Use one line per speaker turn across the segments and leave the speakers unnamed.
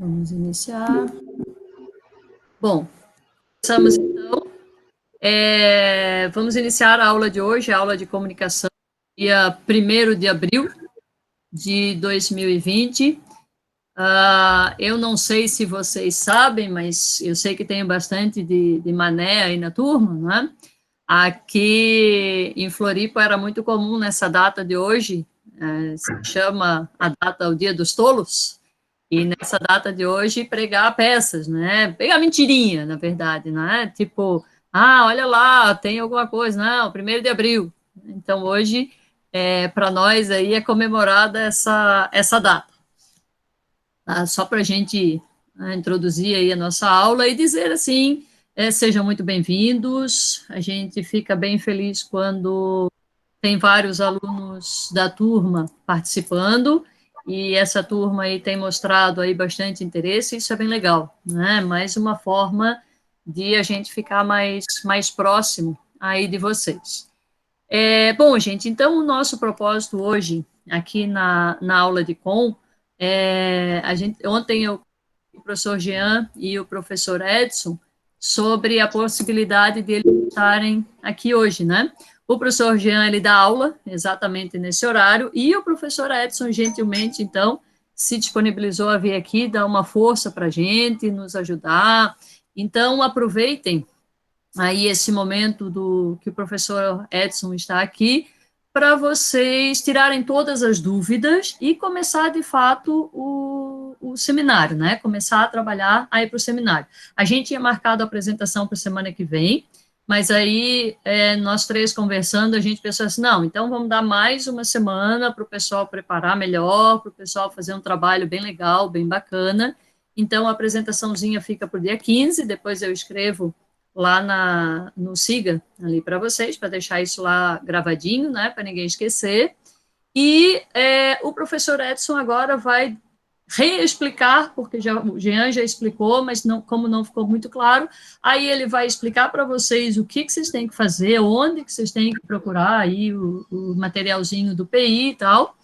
Vamos iniciar. Bom, começamos então. Vamos iniciar a aula de hoje, a aula de comunicação, dia 1º de abril de 2020. Eu não sei se vocês sabem, mas eu sei que tem bastante de mané aí na turma, né? Aqui em Floripa era muito comum nessa data de hoje, se chama a data o Dia dos Tolos, e nessa data de hoje pregar peças, né? Pegar mentirinha, na verdade, né? Tipo, olha lá, tem alguma coisa, não, 1º de abril. Então hoje, para nós aí é comemorada essa data. Tá? Só para a gente, né, introduzir aí a nossa aula e dizer assim, sejam muito bem-vindos, a gente fica bem feliz quando tem vários alunos da turma participando, e essa turma aí tem mostrado aí bastante interesse, isso é bem legal, né? Mais uma forma de a gente ficar mais próximo aí de vocês. Bom, gente, então o nosso propósito hoje, aqui na aula de Com, ontem o professor Jean e o professor Edson, sobre a possibilidade de eles estarem aqui hoje, né? O professor Jean, ele dá aula exatamente nesse horário, e o professor Edson, gentilmente, então, se disponibilizou a vir aqui, dar uma força para a gente, nos ajudar. Então, aproveitem aí esse momento que o professor Edson está aqui, para vocês tirarem todas as dúvidas e começar, de fato, o seminário, né? Começar a trabalhar aí para o seminário. A gente tinha marcado a apresentação para a semana que vem, mas aí nós três conversando, a gente pensou assim, não, então vamos dar mais uma semana para o pessoal preparar melhor, para o pessoal fazer um trabalho bem legal, bem bacana. Então, a apresentaçãozinha fica para o dia 15, depois eu escrevo lá no Siga, ali para vocês, para deixar isso lá gravadinho, né, para ninguém esquecer. E o professor Edson agora vai reexplicar, porque o Jean já explicou, mas não, como não ficou muito claro, aí ele vai explicar para vocês o que vocês têm que fazer, onde que vocês têm que procurar aí o materialzinho do PI e tal,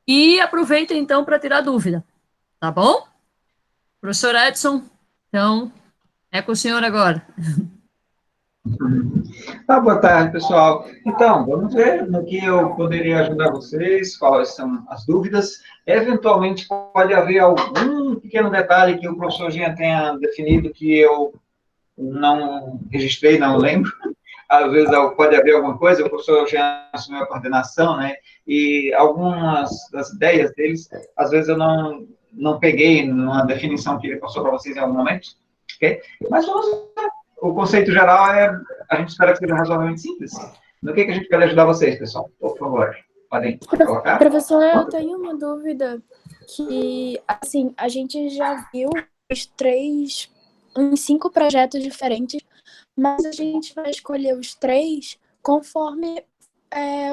e aproveita então para tirar dúvida, tá bom? Professor Edson, então, é com o senhor agora.
Boa tarde, pessoal. Então, vamos ver no que eu poderia ajudar vocês, quais são as dúvidas. Eventualmente, pode haver algum pequeno detalhe que o professor Jean tenha definido que eu não registrei, não lembro. Às vezes pode haver alguma coisa, o professor Jean assumiu a coordenação, né? E algumas das ideias deles, às vezes eu não peguei numa definição que ele passou para vocês em algum momento, ok? Mas vamos ver. O conceito geral a gente espera que seja razoavelmente simples. No que a gente pode ajudar vocês, pessoal? Por favor, podem colocar?
Professor, eu tenho uma dúvida que, assim, a gente já viu uns 5 projetos diferentes, mas a gente vai escolher os 3 conforme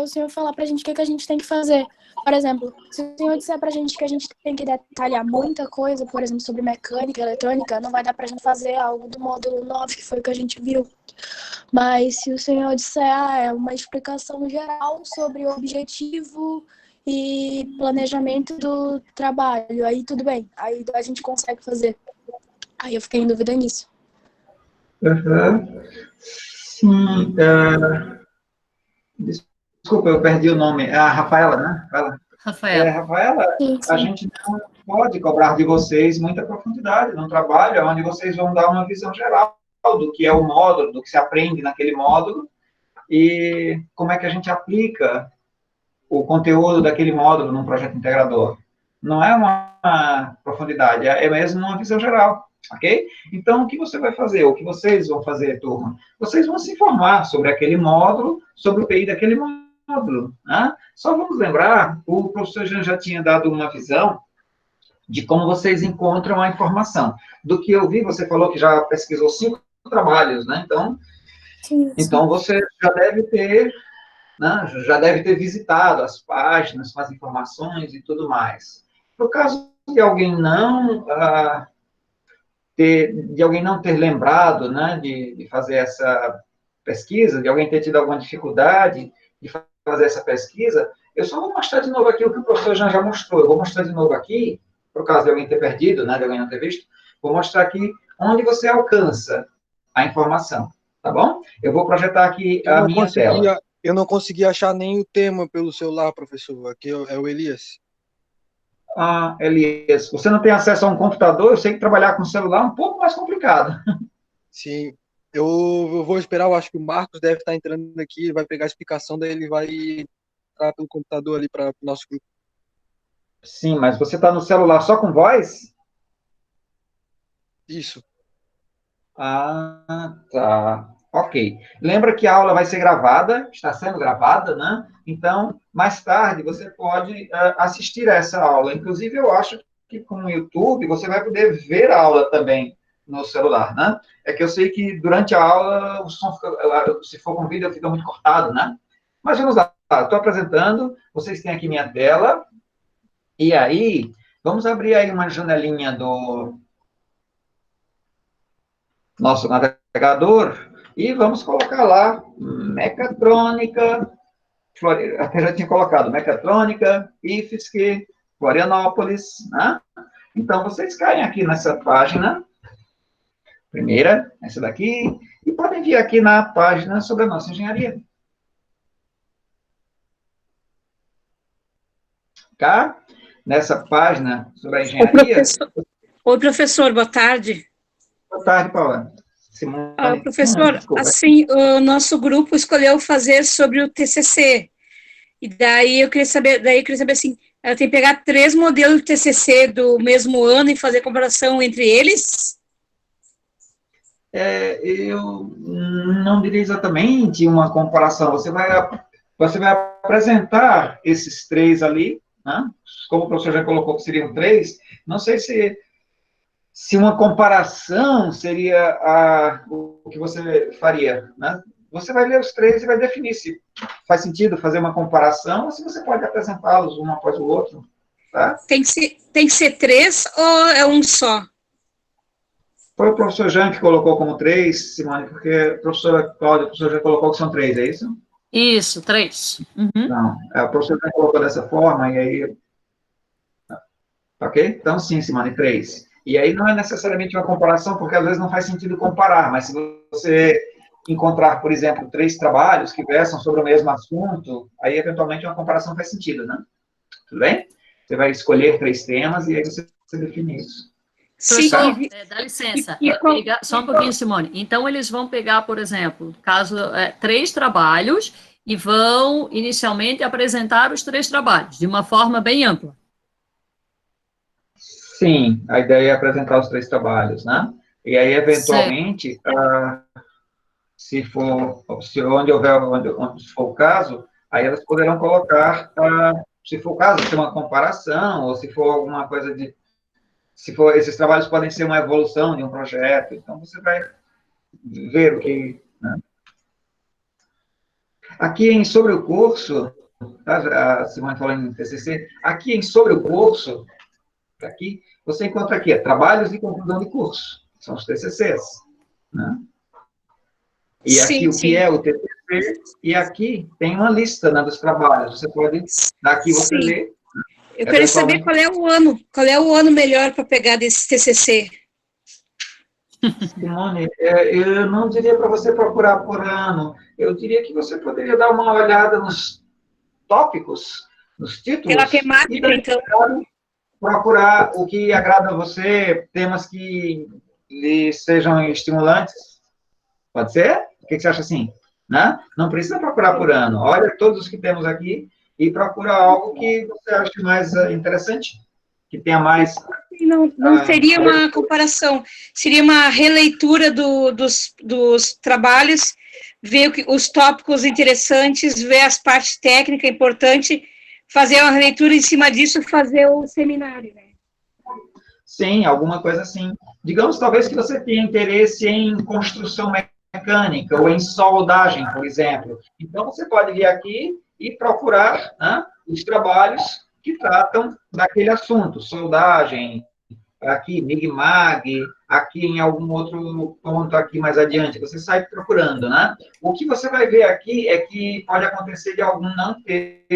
o senhor falar pra gente o que a gente tem que fazer. Por exemplo, se o senhor disser pra gente que a gente tem que detalhar muita coisa, por exemplo, sobre mecânica, eletrônica, não vai dar pra gente fazer algo do módulo 9, que foi o que a gente viu. Mas se o senhor disser, é uma explicação geral sobre o objetivo e planejamento do trabalho, aí tudo bem, aí a gente consegue fazer. Aí eu fiquei em dúvida nisso.
Uhum. Sim, desculpa, eu perdi o nome. A Rafaela, né? Rafaela,
Sim.
a gente não pode cobrar de vocês muita profundidade no trabalho, onde vocês vão dar uma visão geral do que é o módulo, do que se aprende naquele módulo, e como é que a gente aplica o conteúdo daquele módulo num projeto integrador. Não é uma profundidade, é mesmo uma visão geral, ok? Então, o que você vai fazer? O que vocês vão fazer, turma? Vocês vão se informar sobre aquele módulo, sobre o PI daquele módulo. Né? Só vamos lembrar, o professor já tinha dado uma visão de como vocês encontram a informação. Do que eu vi, você falou que já pesquisou 5 trabalhos, né? Então você já deve ter, né, já deve ter visitado as páginas com as informações e tudo mais. No caso de alguém não ter lembrado, né, de fazer essa pesquisa, de alguém ter tido alguma dificuldade de fazer essa pesquisa, eu só vou mostrar de novo aqui o que o professor já mostrou. Eu vou mostrar de novo aqui, por causa de alguém ter perdido, né, de alguém não ter visto, vou mostrar aqui onde você alcança a informação, tá bom? Eu vou projetar aqui a minha tela.
Eu não consegui achar nem o tema pelo celular, professor. Aqui é o Elias.
Ah, Elias, você não tem acesso a um computador? Eu sei que trabalhar com celular é um pouco mais complicado.
Sim, eu vou esperar, eu acho que o Marcos deve estar entrando aqui, vai pegar a explicação, daí ele vai entrar pelo computador ali para o nosso grupo.
Sim, mas você está no celular só com voz?
Isso.
Ah, tá. Ok. Lembra que a aula vai ser gravada, está sendo gravada, né? Então, mais tarde, você pode assistir a essa aula. Inclusive, eu acho que com o YouTube, você vai poder ver a aula também no celular, né? É que eu sei que durante a aula, o som, se for com vídeo, fica muito cortado, né? Mas vamos lá. Estou apresentando, vocês têm aqui minha tela. E aí, vamos abrir aí uma janelinha do nosso navegador e vamos colocar lá Mecatrônica, até já tinha colocado Mecatrônica, IFSC, Florianópolis, né? Então, vocês caem aqui nessa página, primeira, essa daqui, e podem vir aqui na página sobre a nossa engenharia. Cá, nessa página sobre a engenharia...
Oi, professor, boa tarde.
Boa tarde, Paula. Simone,
professor, assim, o nosso grupo escolheu fazer sobre o TCC. E daí eu queria saber assim, ela tem que pegar 3 modelos de TCC do mesmo ano e fazer comparação entre eles?
Eu não diria exatamente uma comparação. Você vai apresentar esses 3 ali, né? Como o professor já colocou que seriam 3, não sei se uma comparação seria o que você faria, né? Você vai ler os 3 e vai definir se faz sentido fazer uma comparação ou se você pode apresentá-los um após o outro, tá?
Tem que ser 3 ou é um só?
Foi o professor Jean que colocou como 3, Simone, porque a professora Cláudia, o professor já colocou que são 3, é isso?
Isso, 3. Uhum.
Não, o professor já colocou dessa forma, e aí... Ok? Então, sim, Simone, 3. E aí não é necessariamente uma comparação, porque às vezes não faz sentido comparar, mas se você encontrar, por exemplo, 3 trabalhos que versam sobre o mesmo assunto, aí eventualmente uma comparação faz sentido, né? Tudo bem? Você vai escolher 3 temas e aí você define isso.
Sim.
Dá licença, só um pouquinho, Simone. Então, eles vão pegar, por exemplo, 3 trabalhos e vão, inicialmente, apresentar os 3 trabalhos, de uma forma bem ampla.
Sim, a ideia é apresentar os 3 trabalhos, né? E aí, eventualmente, se for o caso, aí elas poderão colocar, se for o caso, se uma comparação, ou se for alguma coisa esses trabalhos podem ser uma evolução de um projeto, então você vai ver o que... Né? Aqui sobre o curso, tá? A Simone falou em TCC, aqui sobre o curso, aqui, você encontra aqui, trabalhos de conclusão de curso, são os TCCs, né? E aqui o que é o TCC, e aqui tem uma lista, né, dos trabalhos, você pode, daqui você lê.
Eu queria saber qual é o ano melhor para pegar desse TCC.
Simone, eu não diria para você procurar por ano, eu diria que você poderia dar uma olhada nos tópicos, nos títulos.
Pela temática, então.
Procurar o que agrada a você, temas que lhe sejam estimulantes. Pode ser? O que você acha assim? Né? Não precisa procurar por ano. Olha todos os que temos aqui e procura algo que você ache mais interessante, que tenha mais...
Não seria uma comparação, seria uma releitura dos trabalhos, ver os tópicos interessantes, ver as partes técnicas importantes, fazer uma releitura em cima disso e fazer o seminário, né?
Sim, alguma coisa assim. Digamos, talvez que você tenha interesse em construção mecânica ou em soldagem, por exemplo. Então, você pode vir aqui e procurar, né, os trabalhos que tratam daquele assunto, soldagem, aqui, MIG-MAG, aqui em algum outro ponto aqui mais adiante, você sai procurando, né? O que você vai ver aqui é que pode acontecer de algum não ter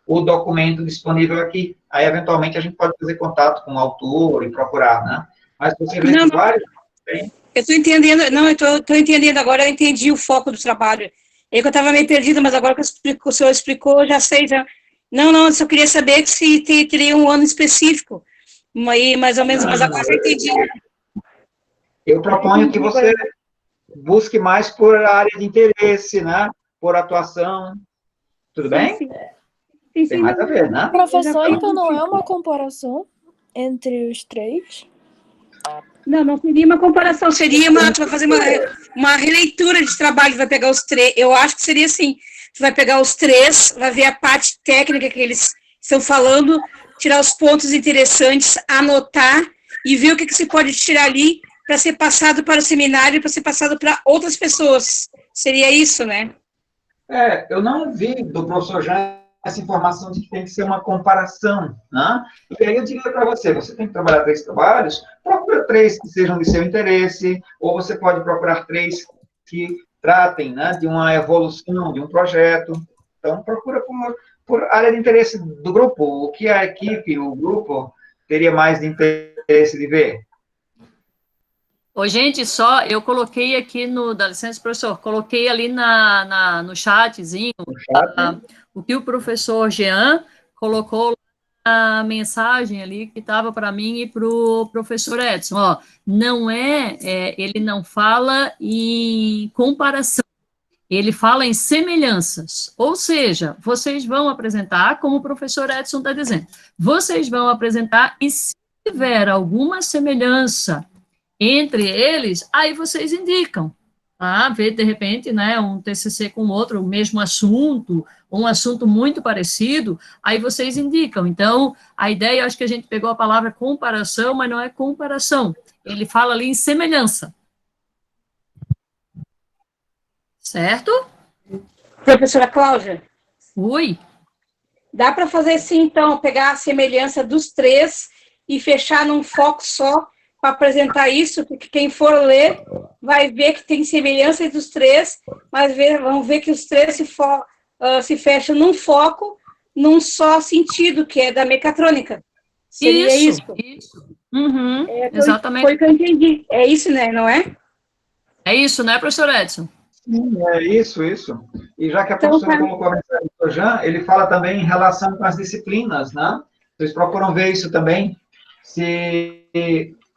o documento disponível aqui, aí eventualmente a gente pode fazer contato com o autor e procurar, né? Mas você vê
Não,
que vários... Tem.
eu estou entendendo, não, eu estou entendendo agora, eu entendi o foco do trabalho. É que eu estava meio perdida, mas agora que o senhor explicou, eu já sei, já. Não, eu só queria saber se teria um ano específico, aí, mais ou menos, mas agora eu entendi.
Eu proponho que você busque mais por área de interesse, né? Por atuação. Tudo bem?
Sim.
Tem mais a ver, né?
Professor, então não é uma comparação entre os três?
Não seria uma comparação, seria para fazer uma releitura de trabalho, vai pegar os três, eu acho que seria assim, você vai pegar os três, vai ver a parte técnica que eles estão falando, tirar os pontos interessantes, anotar e ver o que se pode tirar ali para ser passado para o seminário, para ser passado para outras pessoas. Seria isso, né?
Eu não vi do professor Jean essa informação de que tem que ser uma comparação, né? E aí eu diria para você tem que trabalhar 3 trabalhos, procura 3 que sejam de seu interesse, ou você pode procurar 3 que tratem, né, de uma evolução, de um projeto. Então, procura por área de interesse do grupo, o que a equipe, o grupo, teria mais de interesse de ver.
Ô, gente, eu coloquei aqui dá licença, professor, coloquei ali no chatzinho, o que o professor Jean colocou na mensagem ali que estava para mim e para o professor Edson, ó, ele não fala em comparação, ele fala em semelhanças, ou seja, vocês vão apresentar, como o professor Edson está dizendo, vocês vão apresentar e se tiver alguma semelhança entre eles, aí vocês indicam, tá? Ver, de repente, né, um TCC com outro, o mesmo assunto, um assunto muito parecido, aí vocês indicam. Então, a ideia, eu acho que a gente pegou a palavra comparação, mas não é comparação. Ele fala ali em semelhança. Certo?
Professora Cláudia?
Oi?
Dá para fazer assim, então, pegar a semelhança dos 3 e fechar num foco só, para apresentar isso, porque quem for ler vai ver que tem semelhança entre os 3, mas vão ver que os 3 se fecham num foco, num só sentido, que é da mecatrônica. Seria isso?
Uhum, exatamente.
Foi o que eu entendi. É isso, né? Não é?
É isso, né, professor Edson?
Sim, é isso. E já que a professora colocou a mensagem do Jean, ele fala também em relação com as disciplinas, né? Vocês procuram ver isso também. Se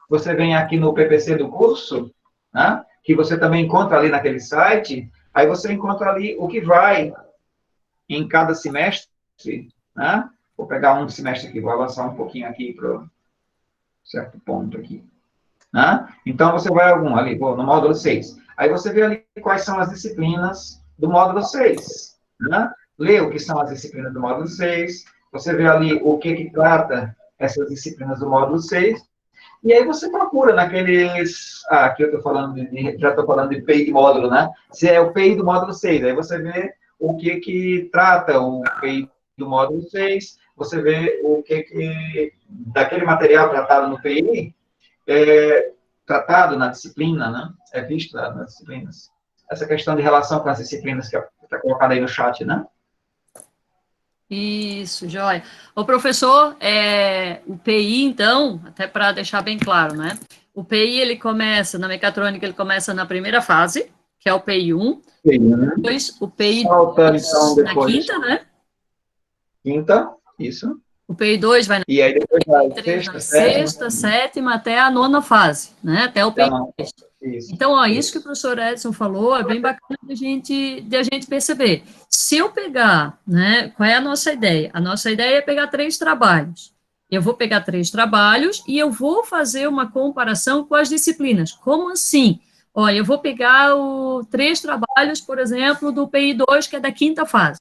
você vem aqui no PPC do curso, né, que você também encontra ali naquele site, aí você encontra ali o que vai em cada semestre, né? Vou pegar um semestre aqui, vou avançar um pouquinho aqui para um certo ponto aqui. Né? Então, você vai ali, no módulo 6. Aí você vê ali quais são as disciplinas do módulo 6. Né? Lê o que são as disciplinas do módulo 6, você vê ali o que trata essas disciplinas do módulo 6, e aí você procura naqueles... aqui eu estou falando já estou falando de PI de módulo, né? Se é o PI do módulo 6, aí você vê o que trata o PI do módulo 6, você vê o que daquele material tratado no PI, tratado na disciplina, né? É visto nas disciplinas. Essa questão de relação com as disciplinas que está colocada aí no chat, né?
Isso, joia. O professor, o PI, então, até para deixar bem claro, né? O PI, ele começa, na mecatrônica, ele começa na primeira fase, que é o PI 1. Depois, o PI 2, então, na quinta, né?
Quinta, isso.
O PI 2 vai
e aí depois vai
na sexta, sétima, até a 9ª fase, né? Até o PI 10. Então, ó, isso que o professor Edson falou é bem bacana de a gente perceber. Se eu pegar, né, qual é a nossa ideia? A nossa ideia é pegar 3 trabalhos. Eu vou pegar 3 trabalhos e eu vou fazer uma comparação com as disciplinas. Como assim? Ó, eu vou pegar 3 trabalhos, por exemplo, do PI 2, que é da 5ª fase.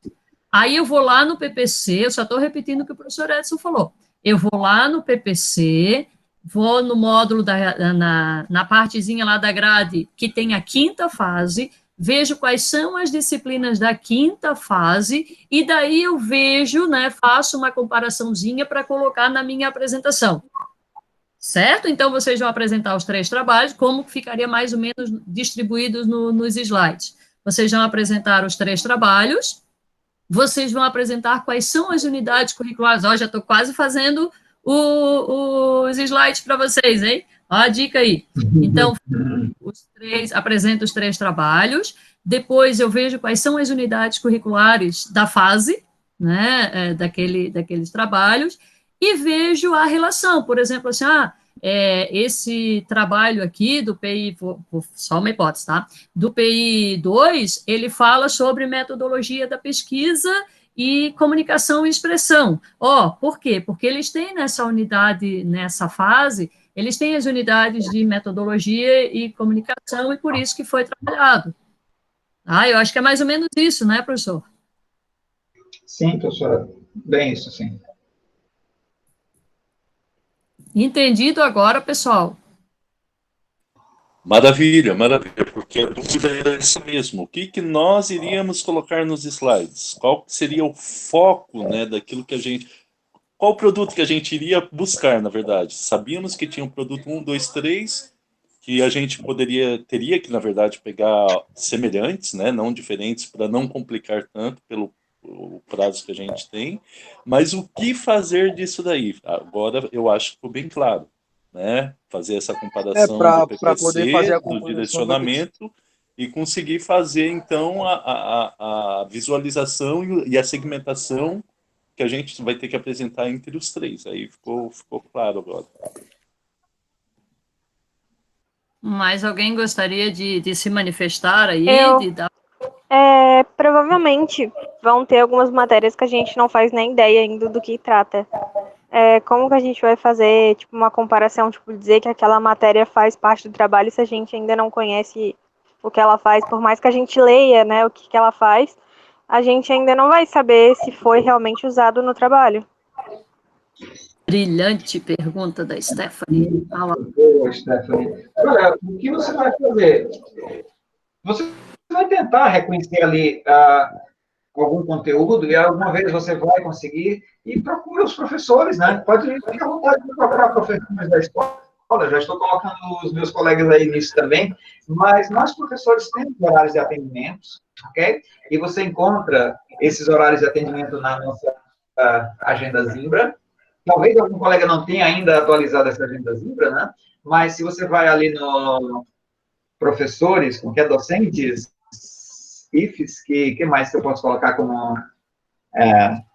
Aí eu vou lá no PPC, eu só estou repetindo o que o professor Edson falou. Eu vou lá no PPC, vou no módulo, na partezinha lá da grade, que tem a 5ª fase, vejo quais são as disciplinas da 5ª fase, e daí eu vejo, né, faço uma comparaçãozinha para colocar na minha apresentação. Certo? Então, vocês vão apresentar os 3 trabalhos, como ficaria mais ou menos distribuídos nos slides. Vocês vão apresentar os 3 trabalhos, vocês vão apresentar quais são as unidades curriculares. Ó, já estou quase fazendo os slides para vocês, hein? Ó a dica aí. Então, apresento os 3 trabalhos, depois eu vejo quais são as unidades curriculares da fase, né, daqueles trabalhos, e vejo a relação, por exemplo, assim, esse trabalho aqui do PI, só uma hipótese, tá? Do PI 2, ele fala sobre metodologia da pesquisa e comunicação e expressão. Por quê? Porque eles têm nessa unidade, nessa fase, eles têm as unidades de metodologia e comunicação, e por isso que foi trabalhado. Eu acho que é mais ou menos isso, né, professor?
Sim, professora. Bem isso, sim.
Entendido agora, pessoal?
Maravilha, maravilha, porque a dúvida era essa mesmo. O que nós iríamos colocar nos slides? Qual seria o foco, né, daquilo que a gente... Qual produto que a gente iria buscar, na verdade? Sabíamos que tinha um produto 1, 2, 3, que a gente teria que, na verdade, pegar semelhantes, né, não diferentes, para não complicar tanto pelo prazo que a gente tem, mas o que fazer disso daí? Agora eu acho que ficou bem claro, né? Fazer essa comparação do PPC,
poder fazer
do direcionamento e conseguir fazer, então, a visualização e a segmentação que a gente vai ter que apresentar entre os 3. Aí ficou claro agora.
Mais alguém gostaria de se manifestar aí? De dar...
Provavelmente vão ter algumas matérias que a gente não faz nem ideia ainda do que trata. Como que a gente vai fazer, tipo, uma comparação, tipo, dizer que aquela matéria faz parte do trabalho se a gente ainda não conhece o que ela faz, por mais que a gente leia, né, o que ela faz, a gente ainda não vai saber se foi realmente usado no trabalho.
Brilhante pergunta da Stephanie.
Boa, Stephanie. Olha, o que você vai fazer? Você vai tentar reconhecer ali algum conteúdo, e alguma vez você vai conseguir, e procura os professores, né? Pode ficar à vontade de procurar professores da escola, já estou colocando os meus colegas aí nisso também, mas nós, professores, temos horários de atendimento, ok? E você encontra esses horários de atendimento na nossa agenda Zimbra. Talvez algum colega não tenha ainda atualizado essa agenda Zimbra, né? Mas se você vai ali no professores, como que é, docentes, IFs, que mais que eu posso colocar como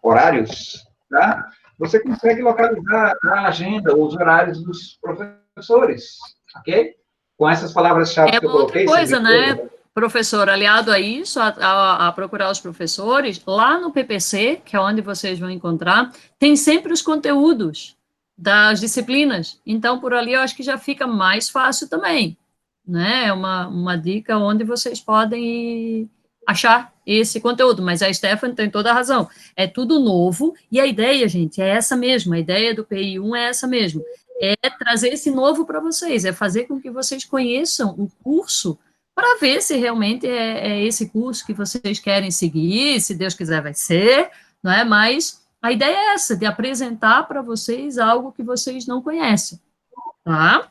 horários, tá? Você consegue localizar a agenda, os horários dos professores, ok? Com essas palavras-chave que eu coloquei.
Outra coisa, né, professor, aliado a isso, a procurar os professores, lá no PPC, que é onde vocês vão encontrar, tem sempre os conteúdos das disciplinas, então por ali eu acho que já fica mais fácil também, né, é uma dica onde vocês podem achar esse conteúdo, mas a Stephanie tem toda a razão, é tudo novo, e a ideia, gente, é essa mesmo, a ideia do PI1 é essa mesmo, é trazer esse novo para vocês, é fazer com que vocês conheçam o curso, para ver se realmente é esse curso que vocês querem seguir, se Deus quiser vai ser, não é? Mas a ideia é essa, de apresentar para vocês algo que vocês não conhecem, tá?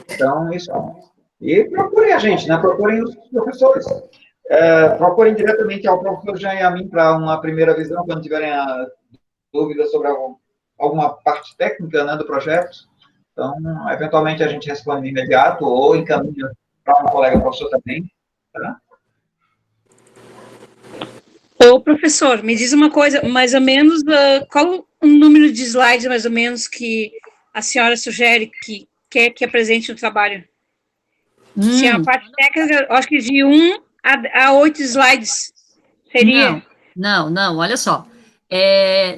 Então, isso. E procurem a gente, né? Procurem os professores. Procurem diretamente ao professor Jean e a mim para uma primeira visão, quando tiverem dúvidas sobre alguma parte técnica, né, do projeto. Então, eventualmente a gente responde de imediato ou encaminha para um colega professor também. Tá?
Ô, professor, me diz uma coisa, mais ou menos, qual o número de slides, mais ou menos, que a senhora sugere que quer que apresente no trabalho? Se é uma parte técnica, acho que de 1 a 8 slides seria?
Não, olha só.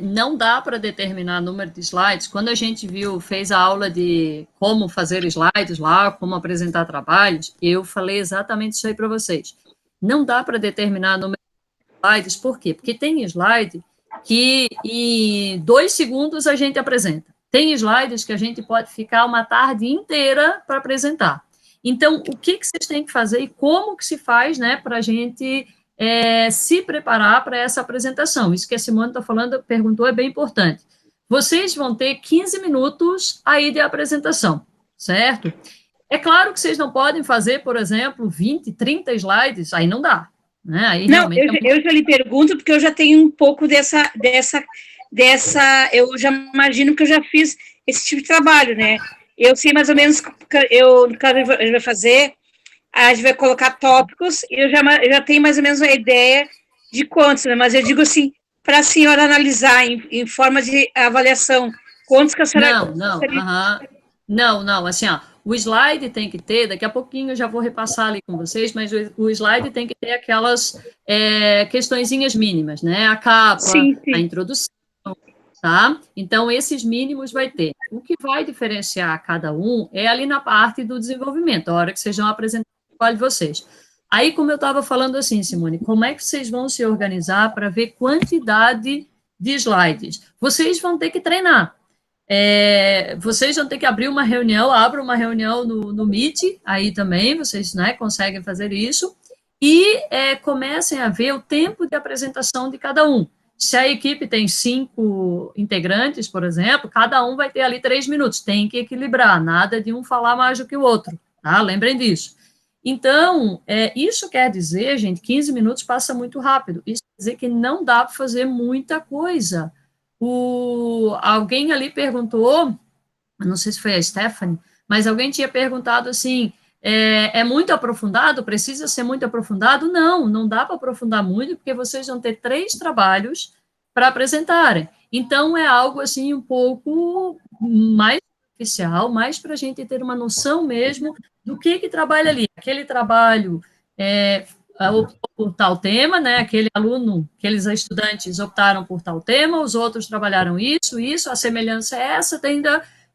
Não dá para determinar número de slides. Quando a gente fez a aula de como fazer slides lá, como apresentar trabalhos, eu falei exatamente isso aí para vocês. Não dá para determinar número de slides, por quê? Porque tem slide que em 2 segundos a gente apresenta. Tem slides que a gente pode ficar uma tarde inteira para apresentar. Então, o que vocês têm que fazer e como que se faz, né, para a gente se preparar para essa apresentação? Isso que a Simone perguntou é bem importante. Vocês vão ter 15 minutos aí de apresentação, certo? É claro que vocês não podem fazer, por exemplo, 20, 30 slides, aí não dá. Né? Aí
não, eu já lhe pergunto, porque eu já tenho um pouco dessa, eu já imagino que eu já fiz esse tipo de trabalho, né? Eu sei mais ou menos, no caso, a gente vai fazer, a gente vai colocar tópicos, e eu já tenho mais ou menos uma ideia de quantos, né? Mas eu digo assim, para a senhora analisar em forma de avaliação, quantos que a senhora...
Não, assim, ó, o slide tem que ter, daqui a pouquinho eu já vou repassar ali com vocês, mas o slide tem que ter aquelas questõezinhas mínimas, né? A capa, sim. A introdução, tá? Então, esses mínimos vai ter. O que vai diferenciar cada um é ali na parte do desenvolvimento, a hora que vocês vão apresentar o trabalho de vocês. Aí, como eu estava falando assim, Simone, como é que vocês vão se organizar para ver quantidade de slides? Vocês vão ter que treinar. Vocês vão ter que abrir uma reunião, abra uma reunião no Meet, aí também vocês, né, conseguem fazer isso, e comecem a ver o tempo de apresentação de cada um. Se a equipe tem 5 integrantes, por exemplo, cada um vai ter ali 3 minutos, tem que equilibrar, nada de um falar mais do que o outro, tá? Lembrem disso. Então, isso quer dizer, gente, 15 minutos passa muito rápido, isso quer dizer que não dá para fazer muita coisa. Alguém ali perguntou, não sei se foi a Stephanie, mas alguém tinha perguntado assim, é muito aprofundado? Precisa ser muito aprofundado? Não dá para aprofundar muito, porque vocês vão ter 3 trabalhos para apresentarem. Então, é algo assim um pouco mais superficial, mais para a gente ter uma noção mesmo do que trabalha ali. Aquele trabalho optou por tal tema, né? Aquele aluno, aqueles estudantes optaram por tal tema, os outros trabalharam isso, a semelhança é essa,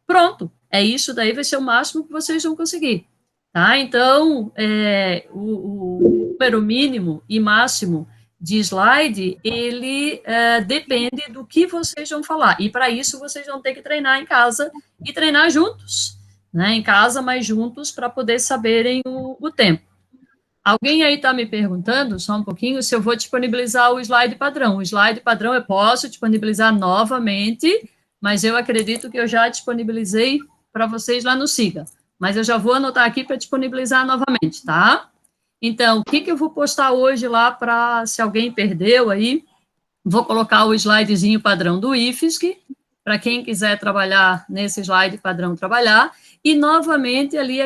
pronto, isso daí vai ser o máximo que vocês vão conseguir, tá? Então, o número mínimo e máximo de slide, ele depende do que vocês vão falar, e para isso vocês vão ter que treinar em casa e treinar juntos, né? Em casa, mas juntos, para poder saberem o tempo. Alguém aí está me perguntando, só um pouquinho, se eu vou disponibilizar o slide padrão. O slide padrão eu posso disponibilizar novamente, mas eu acredito que eu já disponibilizei para vocês lá no Siga. Mas eu já vou anotar aqui para disponibilizar novamente, tá? Então, o que eu vou postar hoje lá para, se alguém perdeu aí, vou colocar o slidezinho padrão do IFSC, para quem quiser trabalhar nesse slide padrão trabalhar, e novamente ali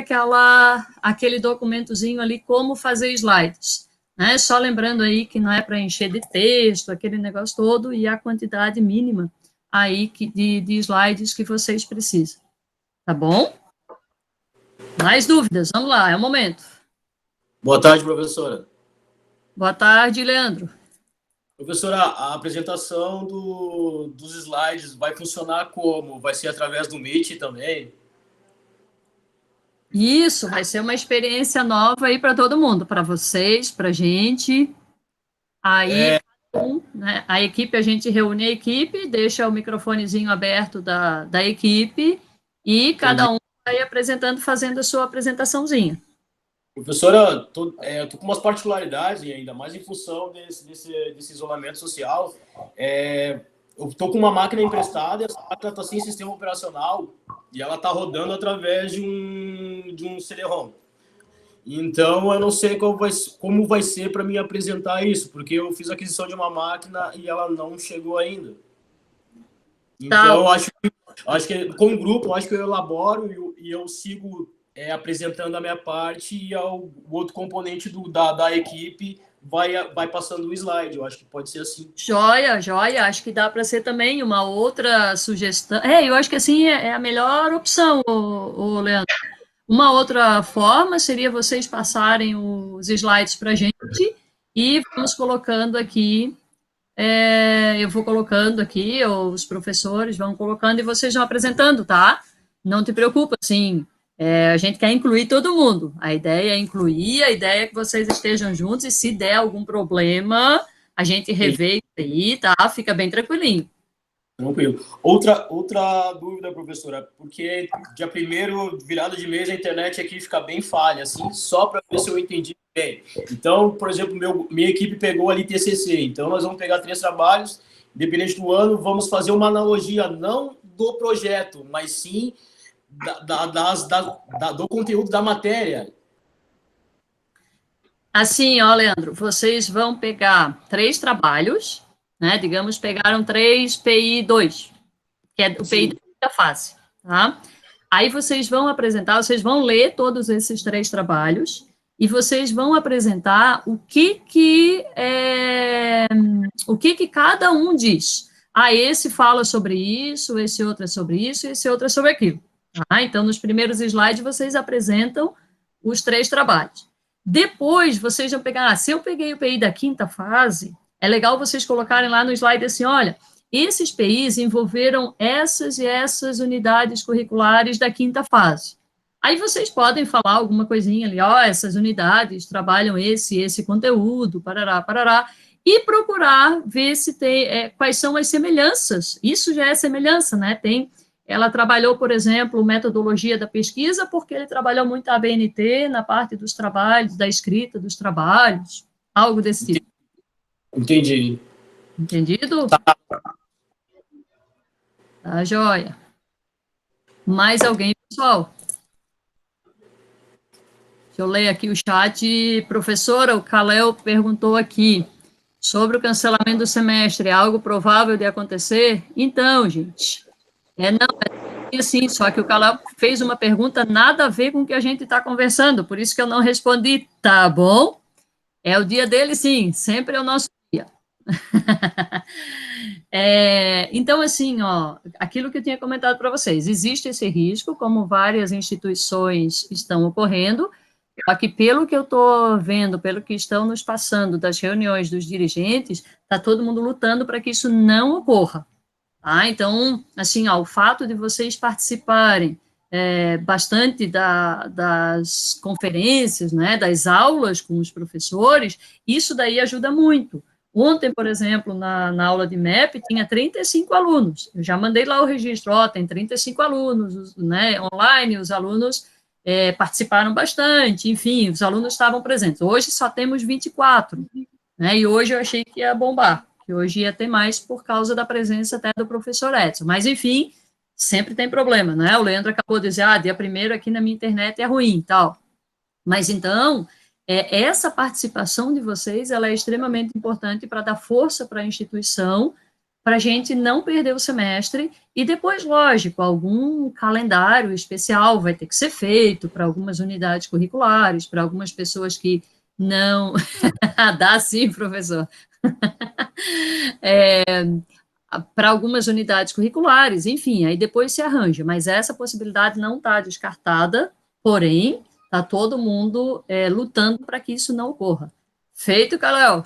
aquele documentozinho ali, como fazer slides, né? Só lembrando aí que não é para encher de texto, aquele negócio todo, e a quantidade mínima aí de slides que vocês precisam, tá bom? Mais dúvidas? Vamos lá, é o momento.
Boa tarde, professora.
Boa tarde, Leandro.
Professora, a apresentação dos slides vai funcionar como? Vai ser através do Meet também?
Isso, vai ser uma experiência nova aí para todo mundo, para vocês, para a gente. Aí, né, a equipe, a gente reúne a equipe, deixa o microfonezinho aberto da equipe e cada um vai apresentando, fazendo a sua apresentaçãozinha.
Professora, eu tô com umas particularidades, ainda mais em função desse isolamento social. Eu estou com uma máquina emprestada, essa máquina está sem sistema operacional e ela está rodando através de um CD-ROM. Então, eu não sei como vai ser para mim apresentar isso, porque eu fiz a aquisição de uma máquina e ela não chegou ainda. Então, acho que com o grupo, acho que eu elaboro e eu sigo apresentando a minha parte e o outro componente da equipe vai passando o slide. Eu acho que pode ser assim.
Joia. Acho que dá para ser também uma outra sugestão. Eu acho que assim é a melhor opção, Leandro. Uma outra forma seria vocês passarem os slides para a gente e vamos colocando aqui. Eu vou colocando aqui, ou os professores vão colocando e vocês vão apresentando, tá? Não te preocupa, assim. A gente quer incluir todo mundo. A ideia é incluir, a ideia é que vocês estejam juntos e se der algum problema, a gente revê isso aí, tá? Fica bem tranquilinho.
Tranquilo. Outra dúvida, professora, porque dia 1º, virada de mês, a internet aqui fica bem falha, assim, só para ver se eu entendi bem. Então, por exemplo, minha equipe pegou ali TCC, então nós vamos pegar 3 trabalhos, independente do ano, vamos fazer uma analogia, não do projeto, mas sim do conteúdo da matéria.
Assim, ó, Leandro, vocês vão pegar 3 trabalhos, né? Digamos, pegaram 3 PI2, que é o PI da quinta fase, tá? Aí vocês vão apresentar, vocês vão ler todos esses 3 trabalhos e vocês vão apresentar o que cada um diz. Ah, esse fala sobre isso, esse outro é sobre isso, esse outro é sobre aquilo. Tá? Então, nos primeiros slides, vocês apresentam os 3 trabalhos. Depois, vocês vão pegar, se eu peguei o PI da quinta fase, é legal vocês colocarem lá no slide assim, olha, esses PIs envolveram essas e essas unidades curriculares da quinta fase. Aí vocês podem falar alguma coisinha ali, ó, essas unidades trabalham esse conteúdo, parará, parará, e procurar ver se tem, quais são as semelhanças. Isso já é semelhança, né? Ela trabalhou, por exemplo, metodologia da pesquisa, porque ele trabalhou muito a ABNT na parte dos trabalhos, da escrita dos trabalhos, algo desse tipo.
Entendi.
Entendido? Tá, joia. Mais alguém, pessoal? Deixa eu ler aqui o chat. Professora, o Kalel perguntou aqui sobre o cancelamento do semestre. É algo provável de acontecer? Então, gente, não, é assim, só que o Kalel fez uma pergunta nada a ver com o que a gente está conversando, por isso que eu não respondi, tá bom? É o dia dele, sim, sempre é o nosso dia. Então, assim, ó, aquilo que eu tinha comentado para vocês, existe esse risco, como várias instituições estão ocorrendo, só que pelo que eu estou vendo, pelo que estão nos passando das reuniões dos dirigentes, está todo mundo lutando para que isso não ocorra. Tá? Então, assim, ó, o fato de vocês participarem bastante das conferências, né, das aulas com os professores, isso daí ajuda muito. Ontem, por exemplo, na aula de MEP, tinha 35 alunos. Eu já mandei lá o registro, ó, tem 35 alunos, né, online, os alunos participaram bastante, enfim, os alunos estavam presentes. Hoje só temos 24, né, e hoje eu achei que ia bombar, que hoje ia ter mais por causa da presença até do professor Edson. Mas, enfim, sempre tem problema, né? O Leandro acabou de dizer, dia 1º aqui na minha internet é ruim, tal. Mas, então, essa participação de vocês, ela é extremamente importante para dar força para a instituição, para a gente não perder o semestre, e depois, lógico, algum calendário especial vai ter que ser feito para algumas unidades curriculares, para algumas pessoas que não... Dá sim, professor. Para algumas unidades curriculares, enfim, aí depois se arranja, mas essa possibilidade não está descartada, porém, está todo mundo lutando para que isso não ocorra. Feito, Kalel?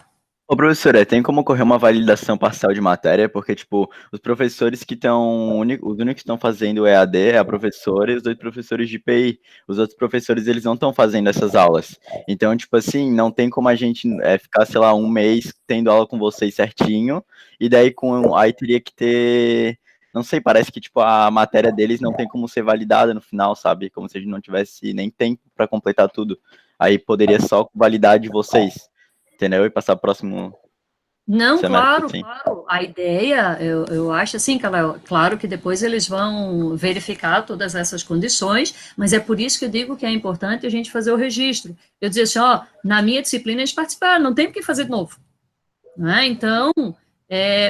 Ô, professora, tem como ocorrer uma validação parcial de matéria? Porque, tipo, os professores que estão... Os únicos que estão fazendo o EAD é a professora e os 2 professores de PI. Os outros professores, eles não estão fazendo essas aulas. Então, tipo assim, não tem como a gente ficar, sei lá, um mês tendo aula com vocês certinho, e daí aí teria que ter... Não sei, parece que, tipo, a matéria deles não tem como ser validada no final, sabe? Como se a gente não tivesse nem tempo para completar tudo. Aí poderia só validar de vocês. Entendeu? E passar próximo.
Não, claro, assim. Claro. A ideia, eu acho assim, claro que depois eles vão verificar todas essas condições, mas é por isso que eu digo que é importante a gente fazer o registro. Eu dizia assim, ó, na minha disciplina eles participaram, não tem o que fazer de novo. Né? Então,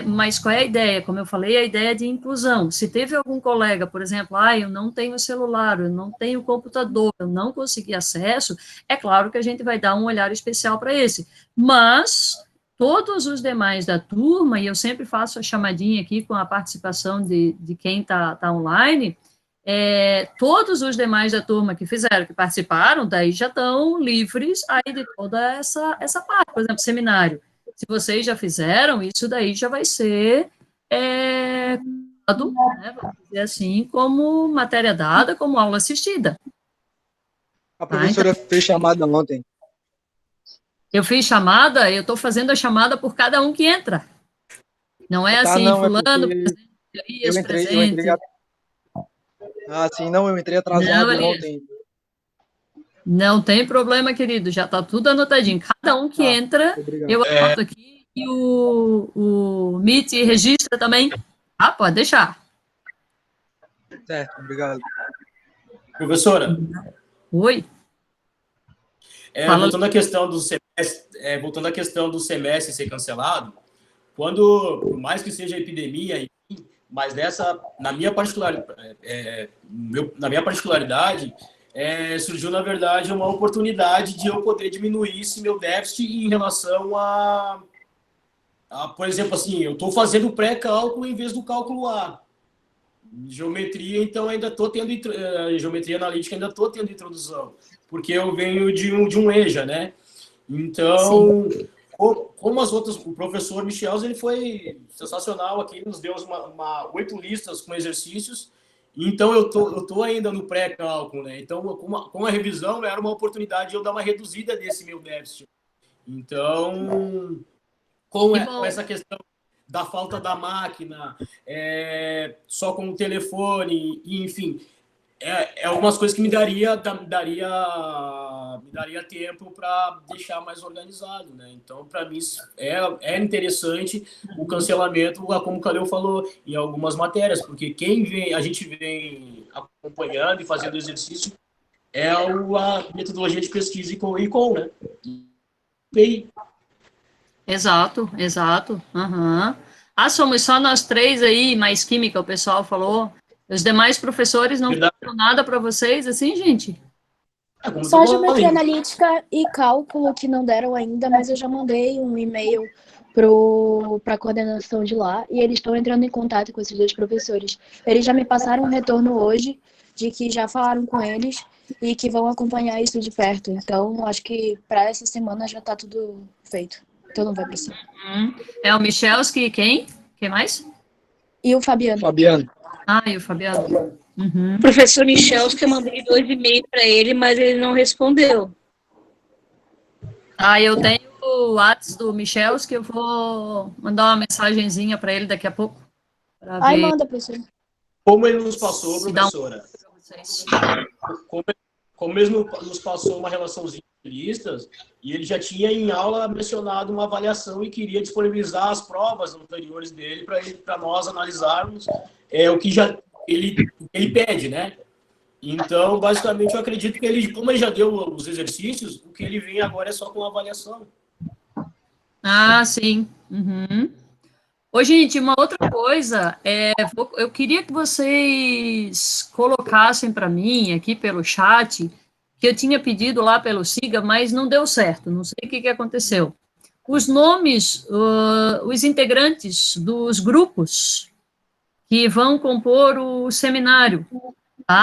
mas qual é a ideia? Como eu falei, a ideia de inclusão. Se teve algum colega, por exemplo, eu não tenho celular, eu não tenho computador, eu não consegui acesso, é claro que a gente vai dar um olhar especial para esse. Mas todos os demais da turma, e eu sempre faço a chamadinha aqui com a participação de quem está online, todos os demais da turma que participaram, daí já estão livres aí de toda essa parte. Por exemplo, seminário. Se vocês já fizeram, isso daí já vai ser, né, vamos dizer assim, como matéria dada, como aula assistida.
A professora fez chamada ontem.
Eu fiz chamada, eu estou fazendo a chamada por cada um que entra. Não é assim, não, fulano,
eu entrei sim, não, eu entrei atrasado ontem.
Não tem problema, querido, já está tudo anotadinho. Cada um que entra, obrigado. Eu anoto aqui e o Meet registra também. Pode deixar.
Certo, obrigado.
Professora,
Oi?
voltando à questão do semestre ser cancelado, quando, por mais que seja epidemia, enfim, mas na minha particularidade, surgiu, na verdade, uma oportunidade de eu poder diminuir esse meu déficit em relação por exemplo, assim, eu estou fazendo pré-cálculo em vez do cálculo A. Geometria, então, ainda estou tendo... geometria analítica, ainda estou tendo introdução, porque eu venho de um EJA, né? Então, como as outras... O professor Michels, ele foi sensacional aqui, nos deu 8 listas com exercícios, então eu tô ainda no pré-cálculo, né? Então, com a revisão, era uma oportunidade de eu dar uma reduzida desse meu déficit. Então, com essa questão da falta da máquina, só com o telefone, enfim, algumas coisas que me daria tempo para deixar mais organizado, né? Então, para mim, é interessante o cancelamento, como o Calil falou, em algumas matérias, porque a gente vem acompanhando e fazendo exercício é a metodologia de pesquisa e com, né?
Exato. Uhum. Somos só nós 3 aí, mais química, o pessoal falou. Os demais professores não falaram nada para vocês, assim, gente?
Só geometria analítica e cálculo que não deram ainda, mas eu já mandei um e-mail para a coordenação de lá e eles estão entrando em contato com esses 2 professores. Eles já me passaram um retorno hoje de que já falaram com eles e que vão acompanhar isso de perto. Então, acho que para essa semana já está tudo feito. Então não vai precisar.
É o Michelski, quem? Quem mais?
E o Fabiano.
E o Fabiano. Uhum.
Professor Michelski, eu mandei 2 e-mails para ele, mas ele não respondeu.
Eu tenho o WhatsApp do Michelski, eu vou mandar uma mensagenzinha para ele daqui a pouco.
Manda, professor.
Como ele nos passou, professora, como ele nos passou uma relaçãozinha de listas, e ele já tinha em aula mencionado uma avaliação e queria disponibilizar as provas anteriores dele para nós analisarmos o que ele pede, né? Então, basicamente, eu acredito que como ele já deu os exercícios, o que ele vem agora é só com a avaliação.
Sim. Uhum. Ô, gente, uma outra coisa, eu queria que vocês colocassem para mim, aqui pelo chat, que eu tinha pedido lá pelo SIGA, mas não deu certo, não sei o que aconteceu. Os nomes, os integrantes dos grupos que vão compor o seminário.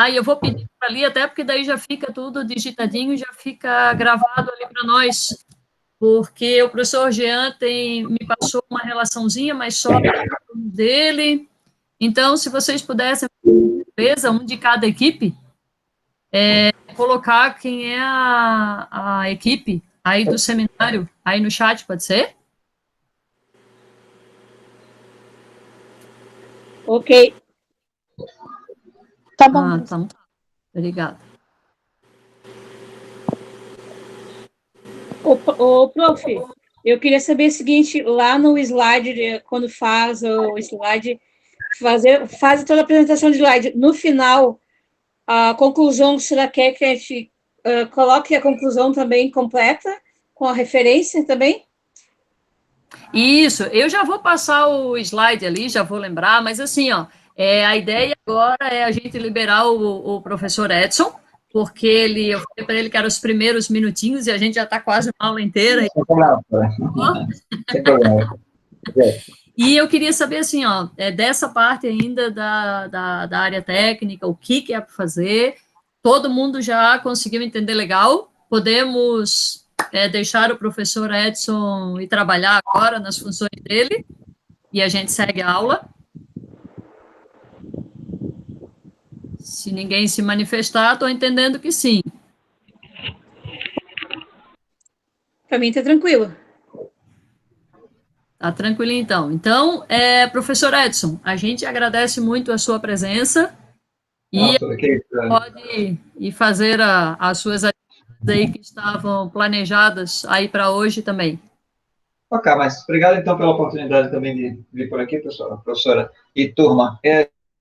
E eu vou pedir para ali, até porque daí já fica tudo digitadinho, já fica gravado ali para nós, porque o professor Jean me passou uma relaçãozinha, mas só dele. Então, se vocês pudessem, beleza, um de cada equipe, colocar quem é a equipe aí do seminário, aí no chat, pode ser?
Ok.
Tá bom.
Então, obrigada.
Prof, eu queria saber o seguinte, lá no slide, quando faz o slide, faz toda a apresentação de slide, no final, a conclusão, você quer que a gente coloque a conclusão também completa, com a referência também?
Isso, eu já vou passar o slide ali, já vou lembrar, mas assim, a ideia agora é a gente liberar o professor Edson, porque eu falei para ele que eram os primeiros minutinhos e a gente já está quase uma aula inteira. E eu queria saber, assim, dessa parte ainda da área técnica, o que é para fazer, todo mundo já conseguiu entender legal, podemos deixar o professor Edson ir trabalhar agora nas funções dele, e a gente segue a aula. Se ninguém se manifestar, estou entendendo que sim.
Para mim está tranquilo.
Tá tranquilo, então. Então, professor Edson, a gente agradece muito a sua presença e pode ir fazer as suas atividades aí que estavam planejadas aí para hoje também.
Ok, mas obrigado então pela oportunidade também de vir por aqui, professora e turma.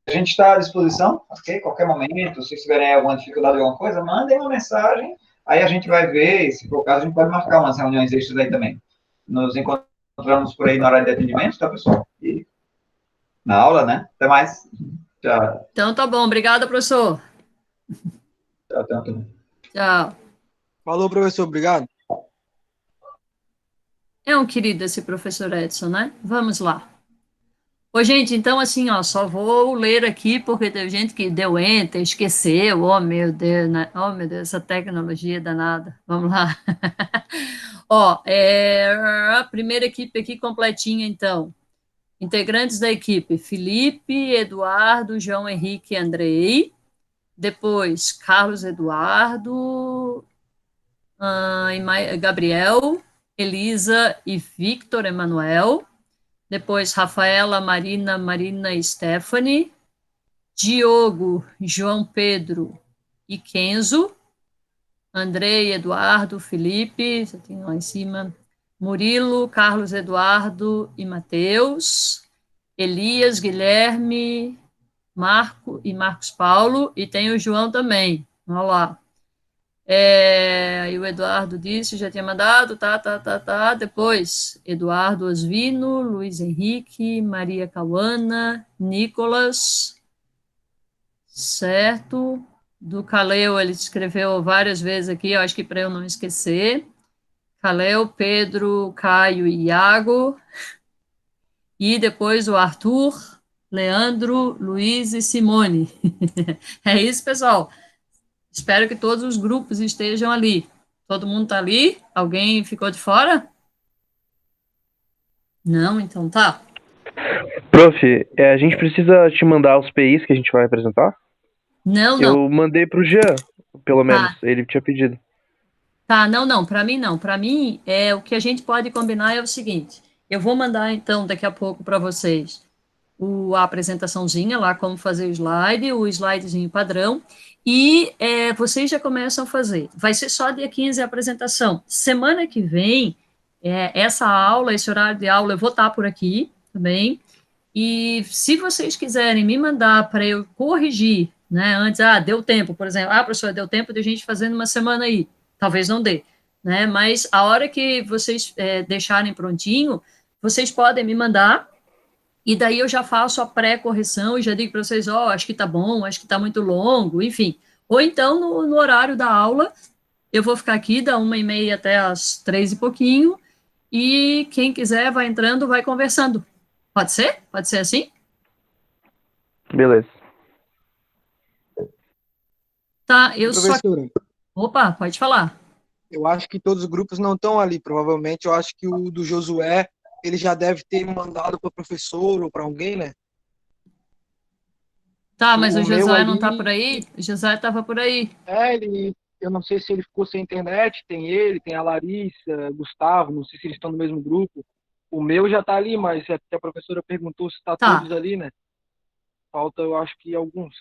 a gente está à disposição, ok? Qualquer momento, se tiverem alguma dificuldade, alguma coisa, mandem uma mensagem, aí a gente vai ver, se for o caso, a gente pode marcar umas reuniões extras aí também. Nos encontramos por aí na hora de atendimento, tá, pessoal? E na aula, né? Até mais. Tchau.
Então, tá bom. Obrigada, professor.
Tchau, tchau.
Tchau.
Falou, professor. Obrigado.
É um querido esse professor Edson, né? Vamos lá. Ô, gente, então, assim, ó, só vou ler aqui, porque teve gente que deu enter, esqueceu, oh, meu Deus, né? Oh, meu Deus, essa tecnologia danada. Vamos lá. Ó, a primeira equipe aqui completinha, então. Integrantes da equipe, Felipe, Eduardo, João Henrique e Andrei. Depois, Carlos Eduardo, Gabriel, Elisa e Victor Emanuel. Depois, Rafaela, Marina e Stephanie. Diogo, João Pedro e Kenzo. Andrei, Eduardo, Felipe, você tem lá em cima. Murilo, Carlos Eduardo e Matheus. Elias, Guilherme, Marco e Marcos Paulo. E tem o João também. Olha lá. E o Eduardo disse, já tinha mandado, tá. Depois, Eduardo Osvino, Luiz Henrique, Maria Cauana, Nicolas, certo? Do Caleu, ele escreveu várias vezes aqui, eu acho que para eu não esquecer. Caleu, Pedro, Caio e Iago. E depois o Arthur, Leandro, Luiz e Simone. É isso, pessoal. Espero que todos os grupos estejam ali. Todo mundo está ali? Alguém ficou de fora? Não? Então tá.
Prof, a gente precisa te mandar os PIs que a gente vai apresentar?
Não.
Eu mandei pro Jean, pelo menos. Ele tinha pedido.
Tá, não. Para mim, não. Para mim, o que a gente pode combinar é o seguinte. Eu vou mandar, então, daqui a pouco para vocês a apresentaçãozinha lá, como fazer o slidezinho padrão, e vocês já começam a fazer. Vai ser só dia 15 a apresentação. Semana que vem, essa aula, esse horário de aula, eu vou estar por aqui também, e se vocês quiserem me mandar para eu corrigir, né, antes, deu tempo, por exemplo, professora, deu tempo de a gente fazer numa semana aí, talvez não dê, né, mas a hora que vocês deixarem prontinho, vocês podem me mandar, e daí eu já faço a pré-correção e já digo para vocês, acho que tá bom, acho que tá muito longo, enfim. Ou então, no horário da aula, eu vou ficar aqui da 1h30 até as 3 e pouquinho, e quem quiser vai entrando, vai conversando. Pode ser? Pode ser assim?
Beleza.
Tá, eu
Professora,
Opa, pode falar.
eu acho que todos os grupos não estão ali, provavelmente. Eu acho que o do Josué, ele já deve ter mandado para o professor ou para alguém, né?
Tá, mas o
meu
Josué
ali-
não tá por aí? O Josué estava por aí.
Eu não sei se ele ficou sem internet, tem ele, tem a Larissa, Gustavo, não sei se eles estão no mesmo grupo. O meu já tá ali, mas a professora perguntou se tá
Tá.
todos ali, né? Falta, eu acho que alguns.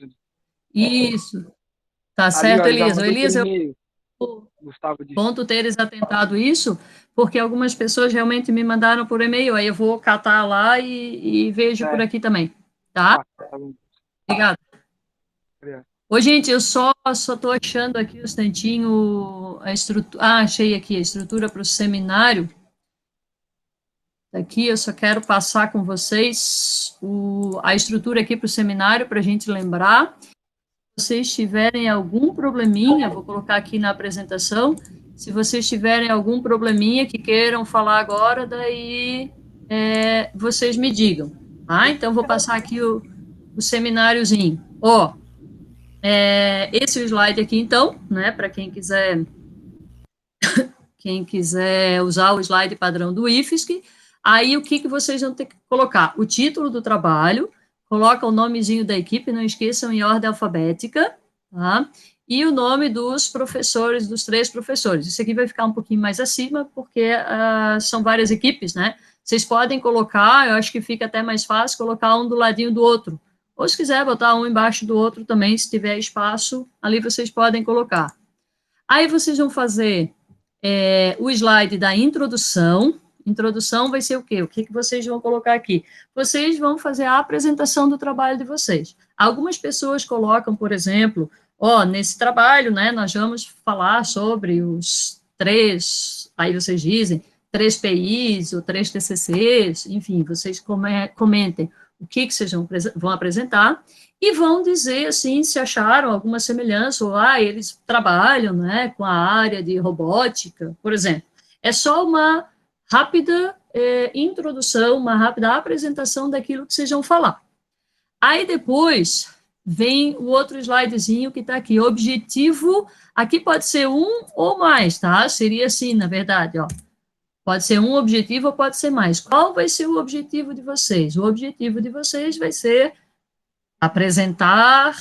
Isso. Tá
Ali,
certo,
ó, ele já
Elias.
mandou por
Elias,
e-mail. Gustavo disse.
bom tu teres atentado isso, porque algumas pessoas realmente me mandaram por e-mail, aí eu vou catar lá e vejo por aqui também, tá?
Tá bom.
Obrigada.
Obrigado.
Ô, gente, eu só tô achando aqui o instantinho a estrutura. Achei aqui a estrutura para o seminário. Aqui eu só quero passar com vocês a estrutura aqui para o seminário, para a gente lembrar. Se vocês tiverem algum probleminha, vou colocar aqui na apresentação, se vocês tiverem algum probleminha que queiram falar agora, daí vocês me digam, tá? Então, vou passar aqui o semináriozinho. Esse é o slide aqui, então, né, para quem quiser usar o slide padrão do IFSC, aí o que vocês vão ter que colocar? O título do trabalho, coloca o nomezinho da equipe, não esqueçam, em ordem alfabética, tá? E o nome dos professores, dos 3 professores. Isso aqui vai ficar um pouquinho mais acima, porque são várias equipes, né? Vocês podem colocar, eu acho que fica até mais fácil, colocar um do ladinho do outro. Ou se quiser botar um embaixo do outro também, se tiver espaço, ali vocês podem colocar. Aí vocês vão fazer o slide da introdução. introdução vai ser o quê? O que vocês vão colocar aqui? Vocês vão fazer a apresentação do trabalho de vocês. Algumas pessoas colocam, por exemplo, nesse trabalho, né, nós vamos falar sobre os 3, aí vocês dizem, 3 PIs ou 3 TCCs, enfim, vocês comentem o que vocês vão apresentar, e vão dizer, assim, se acharam alguma semelhança, ou, eles trabalham, né, com a área de robótica, por exemplo. É só uma rápida introdução, uma rápida apresentação daquilo que vocês vão falar. Aí, depois, vem o outro slidezinho que está aqui, objetivo, aqui pode ser um ou mais, tá? Seria assim, na verdade, pode ser um objetivo ou pode ser mais. Qual vai ser o objetivo de vocês? O objetivo de vocês vai ser apresentar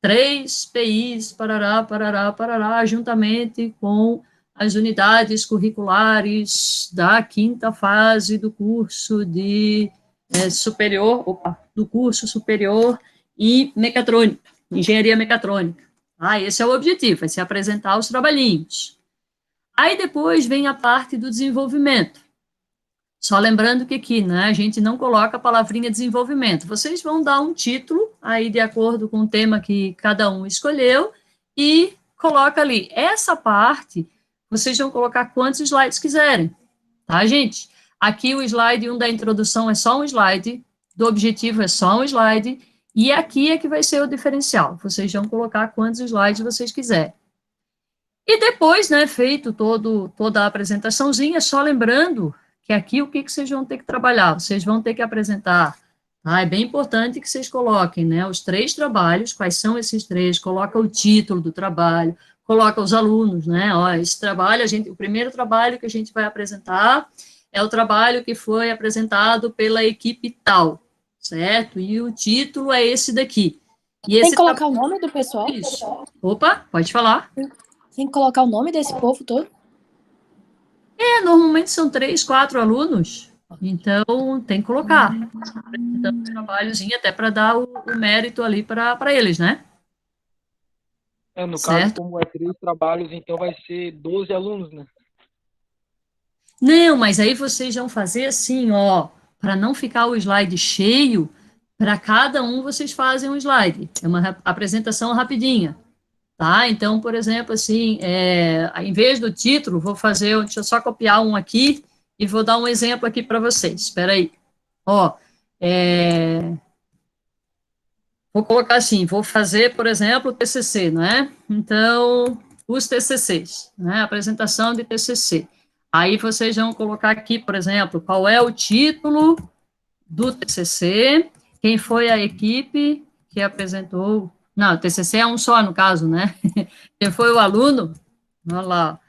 3 PIs, parará, parará, parará, juntamente com as unidades curriculares da 5ª fase do curso de do curso superior em mecatrônica, engenharia mecatrônica. Esse é o objetivo, vai ser apresentar os trabalhinhos. Aí depois vem a parte do desenvolvimento. Só lembrando que aqui, né, a gente não coloca a palavrinha desenvolvimento. Vocês vão dar um título, aí de acordo com o tema que cada um escolheu, e coloca ali. Essa parte, vocês vão colocar quantos slides quiserem, tá, gente? Aqui o slide 1 da introdução é só um slide, do objetivo é só um slide, e aqui é que vai ser o diferencial. Vocês vão colocar quantos slides vocês quiserem. E depois, né, feito toda a apresentaçãozinha, só lembrando que aqui o que vocês vão ter que trabalhar? Vocês vão ter que apresentar, é bem importante que vocês coloquem, né, os 3 trabalhos, quais são esses 3, coloca o título do trabalho, coloca os alunos, né, esse trabalho, o primeiro trabalho que a gente vai apresentar é o trabalho que foi apresentado pela equipe tal, certo? E o título é esse daqui. E esse
tem que colocar o nome do pessoal?
Isso. Opa, pode falar.
Tem que colocar o nome desse povo todo?
Normalmente são 3, 4 alunos, então tem que colocar. Apresentando um trabalhozinho até para dar o mérito ali para eles, né?
No
certo?
caso, como é 3 trabalhos, então vai ser 12 alunos, né?
Não, mas aí vocês vão fazer assim, para não ficar o slide cheio, para cada um vocês fazem um slide. É uma apresentação rapidinha. Tá? Então, por exemplo, assim, em vez do título, deixa eu só copiar um aqui e vou dar um exemplo aqui para vocês. Espera aí. Vou colocar assim, vou fazer, por exemplo, o TCC, né? Então, os TCCs, né? Apresentação de TCC. Aí vocês vão colocar aqui, por exemplo, qual é o título do TCC, quem foi a equipe que apresentou. Não, o TCC é um só, no caso, né? Quem foi o aluno? Olha lá.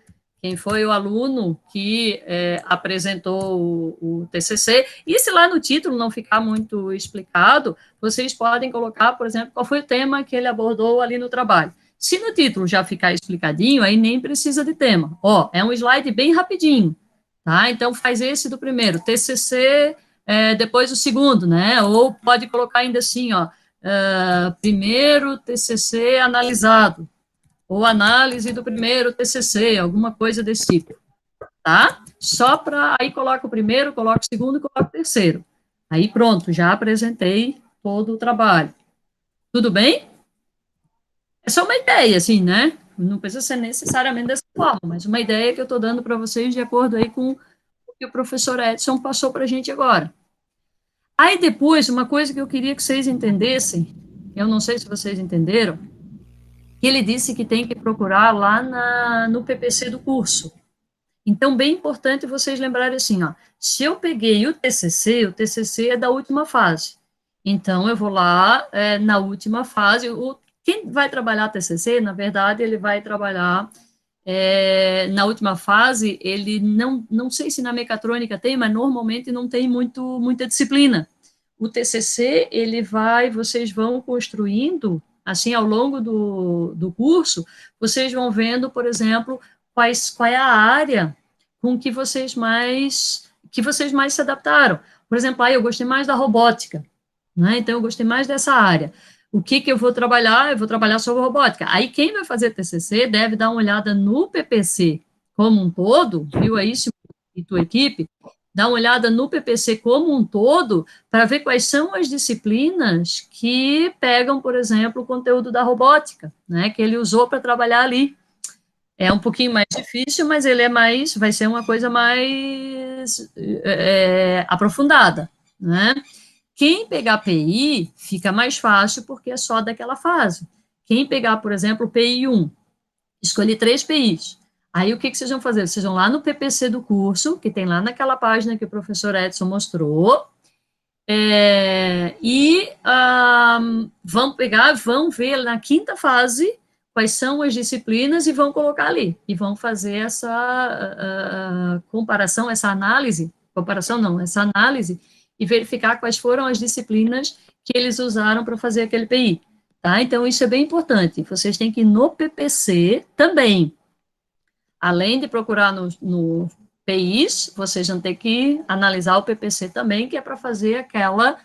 Quem foi o aluno que apresentou o TCC. E se lá no título não ficar muito explicado, vocês podem colocar, por exemplo, qual foi o tema que ele abordou ali no trabalho. Se no título já ficar explicadinho, aí nem precisa de tema. É um slide bem rapidinho, tá? Então, faz esse do primeiro. TCC, depois o segundo, né? Ou pode colocar ainda assim, primeiro TCC analisado, ou análise do primeiro TCC, alguma coisa desse tipo, tá? Só para, aí coloca o primeiro, coloca o segundo e coloca o terceiro. Aí pronto, já apresentei todo o trabalho. Tudo bem? É só uma ideia, assim, né? Não precisa ser necessariamente dessa forma, mas uma ideia que eu estou dando para vocês de acordo aí com o que o professor Edson passou para a gente agora. Aí depois, uma coisa que eu queria que vocês entendessem, eu não sei se vocês entenderam, que ele disse que tem que procurar lá no PPC do curso. Então, bem importante vocês lembrarem assim, se eu peguei o TCC é da última fase. Então, eu vou lá na última fase, quem vai trabalhar TCC, na verdade, ele vai trabalhar na última fase, ele não sei se na mecatrônica tem, mas normalmente não tem muita disciplina. O TCC, vocês vão construindo, assim, ao longo do curso, vocês vão vendo, por exemplo, qual é a área com que vocês mais se adaptaram. Por exemplo, eu gostei mais da robótica, né? Então eu gostei mais dessa área. O que eu vou trabalhar? Eu vou trabalhar sobre robótica. Aí quem vai fazer TCC deve dar uma olhada no PPC como um todo, viu aí, e tua equipe, dá uma olhada no PPC como um todo, para ver quais são as disciplinas que pegam, por exemplo, o conteúdo da robótica, né, que ele usou para trabalhar ali. É um pouquinho mais difícil, mas ele vai ser uma coisa mais aprofundada, né? Quem pegar PI, fica mais fácil, porque é só daquela fase. Quem pegar, por exemplo, o PI 1, escolhi 3 PIs. Aí, o que vocês vão fazer? Vocês vão lá no PPC do curso, que tem lá naquela página que o professor Edson mostrou, vão ver na 5ª fase quais são as disciplinas e vão colocar ali. E vão fazer essa comparação, essa análise e verificar quais foram as disciplinas que eles usaram para fazer aquele PI. Tá? Então, isso é bem importante. Vocês têm que ir no PPC também. Além de procurar no PIs, vocês vão ter que analisar o PPC também, que é para fazer aquela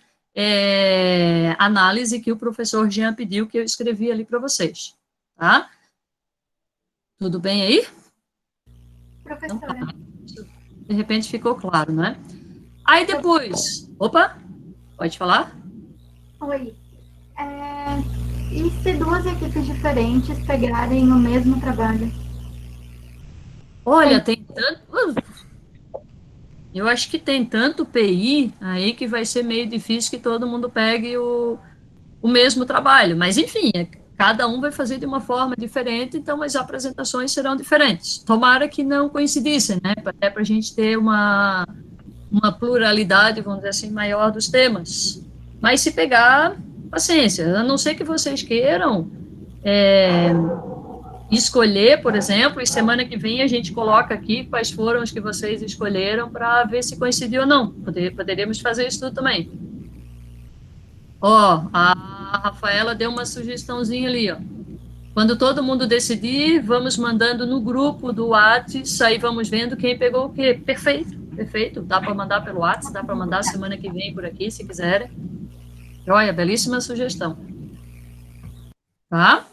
análise que o professor Jean pediu, que eu escrevi ali para vocês. Tá? Tudo bem aí?
Professora.
Então, de repente ficou claro, né? Aí depois... Opa! Pode falar?
Oi. E se 2 equipes diferentes pegarem o mesmo trabalho?
Olha, tem tanto... Eu acho que tem tanto PI aí que vai ser meio difícil que todo mundo pegue o mesmo trabalho. Mas, enfim, cada um vai fazer de uma forma diferente, então as apresentações serão diferentes. Tomara que não coincidissem, né? Até para a gente ter uma pluralidade, vamos dizer assim, maior dos temas. Mas se pegar, paciência, a não ser que vocês queiram escolher, por exemplo, e semana que vem a gente coloca aqui quais foram os que vocês escolheram para ver se coincidiu ou não. Poderíamos fazer isso tudo também. Ó, a Rafaela deu uma sugestãozinha ali, ó. Quando todo mundo decidir, vamos mandando no grupo do WhatsApp, aí vamos vendo quem pegou o quê. Perfeito, perfeito. Dá para mandar pelo WhatsApp, dá para mandar semana que vem por aqui, se quiserem. Olha, belíssima sugestão. Tá?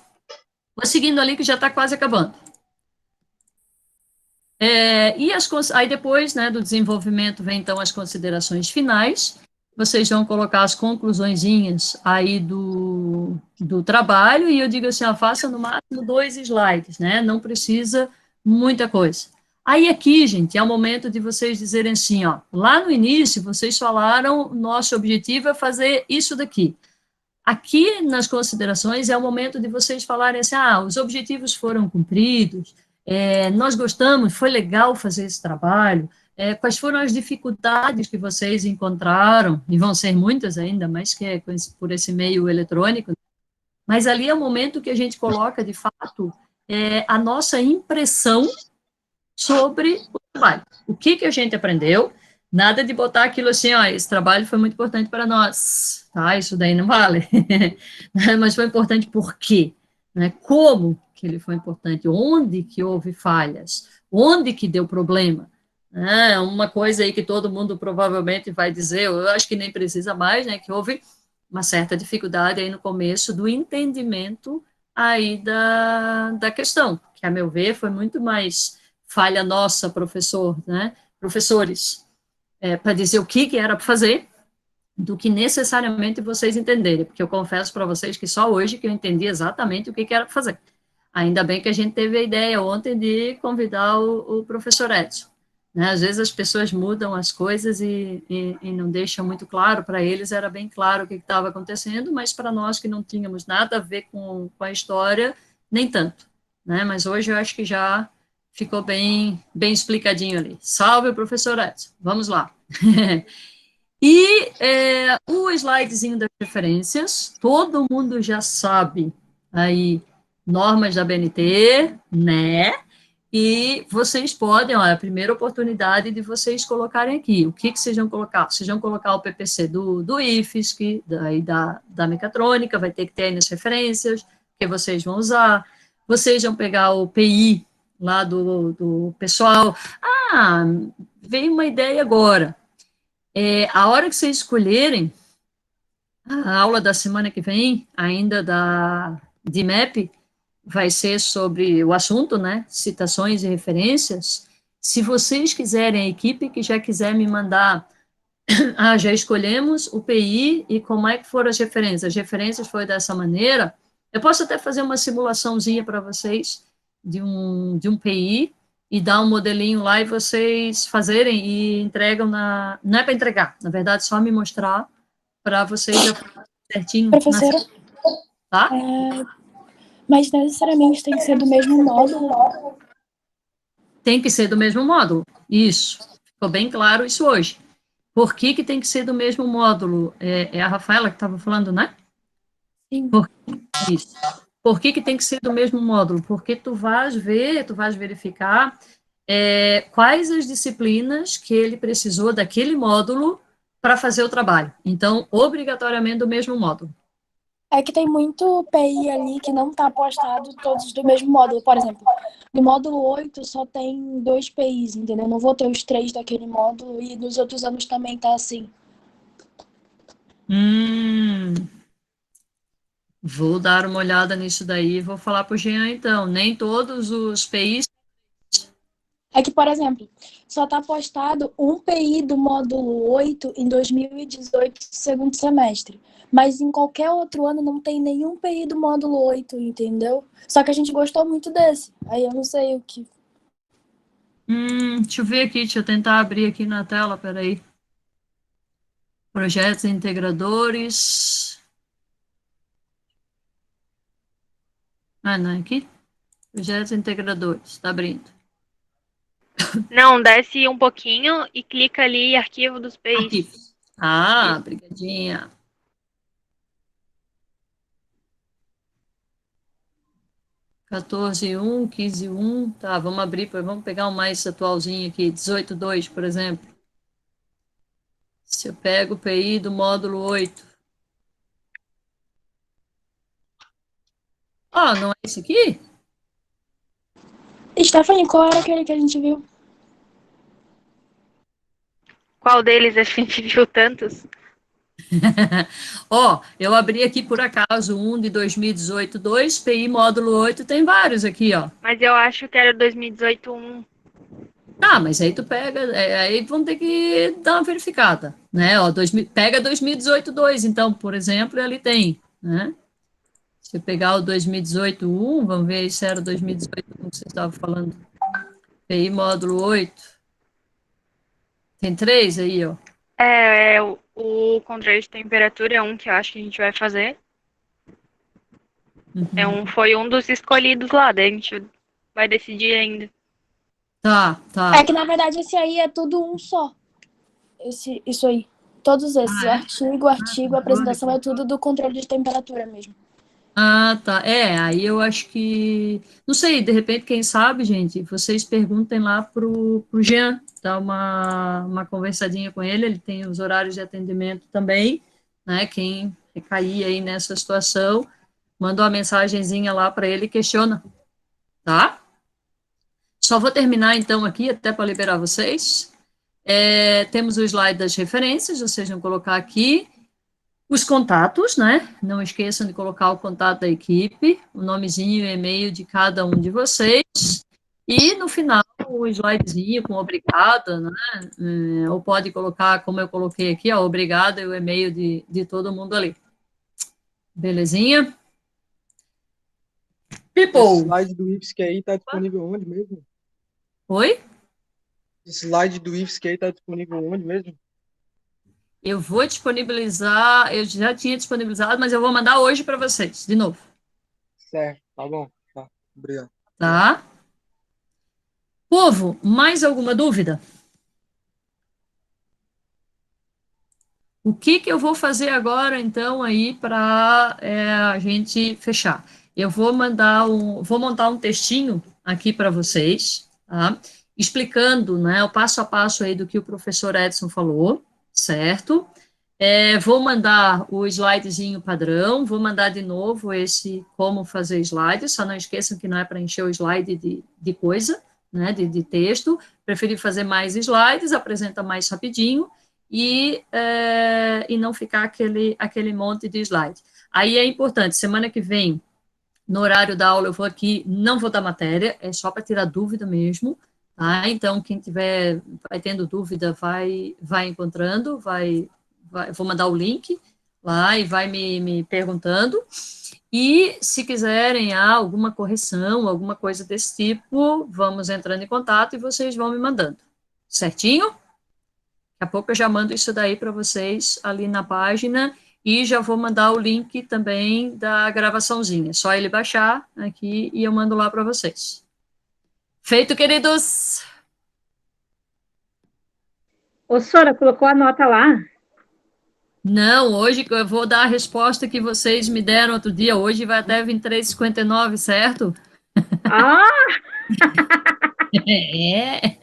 Vou seguindo ali que já está quase acabando. Aí depois, né, do desenvolvimento vem então as considerações finais. Vocês vão colocar as conclusõezinhas aí do trabalho, e eu digo assim, faça no máximo 2 slides, né? Não precisa muita coisa. Aí aqui, gente, é o momento de vocês dizerem assim, ó, lá no início vocês falaram, nosso objetivo é fazer isso daqui. Aqui, nas considerações, é o momento de vocês falarem assim, os objetivos foram cumpridos, nós gostamos, foi legal fazer esse trabalho, quais foram as dificuldades que vocês encontraram, e vão ser muitas ainda, mais que por esse meio eletrônico, mas ali é o momento que a gente coloca, de fato, a nossa impressão sobre o trabalho. O que a gente aprendeu. Nada de botar aquilo assim, esse trabalho foi muito importante para nós, tá? Isso daí não vale. Mas foi importante por quê? Né? Como que ele foi importante? Onde que houve falhas? Onde que deu problema? Uma coisa aí que todo mundo provavelmente vai dizer, eu acho que nem precisa mais, né? Que houve uma certa dificuldade aí no começo do entendimento aí da questão, que a meu ver foi muito mais falha nossa, professores, para dizer o que era para fazer, do que necessariamente vocês entenderem, porque eu confesso para vocês que só hoje que eu entendi exatamente o que era para fazer. Ainda bem que a gente teve a ideia ontem de convidar o professor Edson. Né? Às vezes as pessoas mudam as coisas e não deixam muito claro, para eles era bem claro o que estava acontecendo, mas para nós que não tínhamos nada a ver com a história, nem tanto. Né? Mas hoje eu acho que já ficou bem explicadinho ali. Salve, professor Edson. Vamos lá. E o slidezinho das referências, todo mundo já sabe aí, normas da BNT, né? E vocês podem, é a primeira oportunidade de vocês colocarem aqui. O que vocês vão colocar? Vocês vão colocar o PPC do IFSC, da mecatrônica, vai ter que ter aí nas referências, que vocês vão usar. Vocês vão pegar o PI lá do pessoal. Veio uma ideia agora. A hora que vocês escolherem, a aula da semana que vem, ainda de IMEP, vai ser sobre o assunto, né, citações e referências. Se vocês quiserem, a equipe que já quiser me mandar, já escolhemos o PI e como é que foram as referências. As referências foi dessa maneira. Eu posso até fazer uma simulaçãozinha para vocês de um PI e dar um modelinho lá e vocês fazerem e entregam na... Não é para entregar, na verdade, só me mostrar para vocês já certinho.
Professora,
Tá?
mas necessariamente tem que ser do mesmo módulo?
Tem que ser do mesmo módulo, isso. Ficou bem claro isso hoje. Por que que tem que ser do mesmo módulo? É a Rafaela que estava falando, né?
Sim.
Isso. Por que que tem que ser do mesmo módulo? Porque tu vais verificar quais as disciplinas que ele precisou daquele módulo para fazer o trabalho. Então, obrigatoriamente do mesmo módulo.
É que tem muito PI ali que não está postado todos do mesmo módulo. Por exemplo, no módulo 8 só tem 2 PIs, entendeu? Não vou ter os 3 daquele módulo e nos outros anos também tá assim.
Vou dar uma olhada nisso daí e vou falar para o Jean, então. Nem todos os PIs...
É que, por exemplo, só está postado um PI do módulo 8 em 2018, segundo semestre. Mas em qualquer outro ano não tem nenhum PI do módulo 8, entendeu? Só que a gente gostou muito desse. Aí eu não sei o que...
deixa eu ver aqui, deixa eu tentar abrir aqui na tela, peraí. Projetos integradores. Não é aqui? Projetos integradores, tá abrindo.
Não, desce um pouquinho e clica ali arquivo dos PIs.
Arquivos. Brigadinha. (14.1, 15.1), tá, vamos abrir, vamos pegar um mais atualzinho aqui, 18.2, por exemplo. Se eu pego o PI do módulo 8. Não é esse aqui?
Stephanie, qual era aquele que a gente viu?
Qual deles a gente viu tantos?
Eu abri aqui por acaso um de 2018, 2, PI módulo 8, tem vários aqui, ó.
Mas eu acho que era 2018 1.
Mas aí tu pega, aí vamos ter que dar uma verificada, né? Pega 2018, 2, então, por exemplo, ali tem, né? Se eu pegar o 2018, 1, vamos ver se era 2018, 1 que você estava falando. PI módulo 8. Tem 3 aí, ó.
O controle de temperatura é um que eu acho que a gente vai fazer. Foi um dos escolhidos lá, daí a gente vai decidir ainda.
Tá.
É que, na verdade, esse aí é tudo um só. Isso aí. Todos esses. Artigo, apresentação é tudo do controle de temperatura mesmo.
Tá. Aí eu acho que... Não sei, de repente, quem sabe, gente, vocês perguntem lá pro Jean, dá uma conversadinha com ele tem os horários de atendimento também, né? Quem recair aí nessa situação, manda uma mensagenzinha lá para ele e questiona, tá? Só vou terminar, então, aqui, até para liberar vocês. Temos o slide das referências, vocês vão colocar aqui os contatos, né? Não esqueçam de colocar o contato da equipe, o nomezinho e o e-mail de cada um de vocês, e no final o slidezinho com obrigada, né? Ou pode colocar, como eu coloquei aqui, ó, obrigada e o e-mail de todo mundo ali. Belezinha? People!
Esse slide do IFSC aí está disponível onde mesmo?
Oi?
Esse slide do IFSC aí está disponível onde mesmo?
Eu vou disponibilizar, eu já tinha disponibilizado, mas eu vou mandar hoje para vocês, de novo.
Certo, tá bom. Tá, obrigado.
Tá? Povo, mais alguma dúvida? O que eu vou fazer agora, então, aí, para a gente fechar? Eu vou montar um textinho aqui para vocês, tá? Explicando, né, o passo a passo aí do que o professor Edson falou, certo? Vou mandar o slidezinho padrão, vou mandar de novo esse como fazer slide, só não esqueçam que não é para encher o slide de coisa, né, de texto, preferi fazer mais slides, apresenta mais rapidinho, e não ficar aquele monte de slide. Aí é importante, semana que vem, no horário da aula, eu vou aqui, não vou dar matéria, é só para tirar dúvida mesmo, Tá? Então, quem vai tendo dúvida, vai encontrando, vou mandar o link lá e vai me perguntando. E se quiserem alguma correção, alguma coisa desse tipo, vamos entrando em contato e vocês vão me mandando. Certinho? Daqui a pouco eu já mando isso daí para vocês ali na página e já vou mandar o link também da gravaçãozinha. É só ele baixar aqui e eu mando lá para vocês. Feito, queridos!
Ô, Sora, colocou a nota lá?
Não, hoje eu vou dar a resposta que vocês me deram outro dia. Hoje vai até 23h59, certo?
Ah!
É.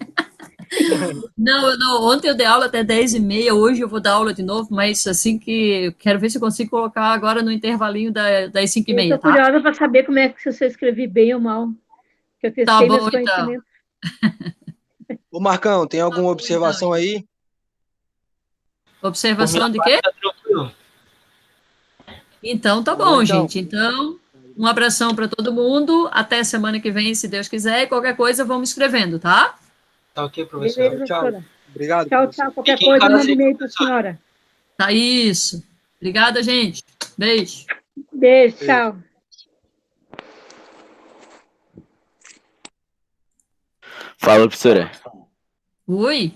Não, ontem eu dei aula até 10h30, hoje eu vou dar aula de novo, mas assim que eu quero ver se eu consigo colocar agora no intervalinho das 5h30,
Eu tô curiosa para saber como é que se eu escrevi bem ou mal, que eu testei meus conhecimentos.
Ô, Marcão, tem alguma observação aí?
Observação de quê? Então, tá bom, gente. Então, um abração para todo mundo. Até semana que vem, se Deus quiser. E qualquer coisa, vamos escrevendo, tá?
Tá ok, professor.
Beleza,
tchau.
professora.
Obrigado.
Tchau, tchau. Qualquer coisa, manda e-mail para a senhora.
Tá isso. Obrigada, gente. Beijo.
Beijo, tchau.
Fala, professora.
Oi.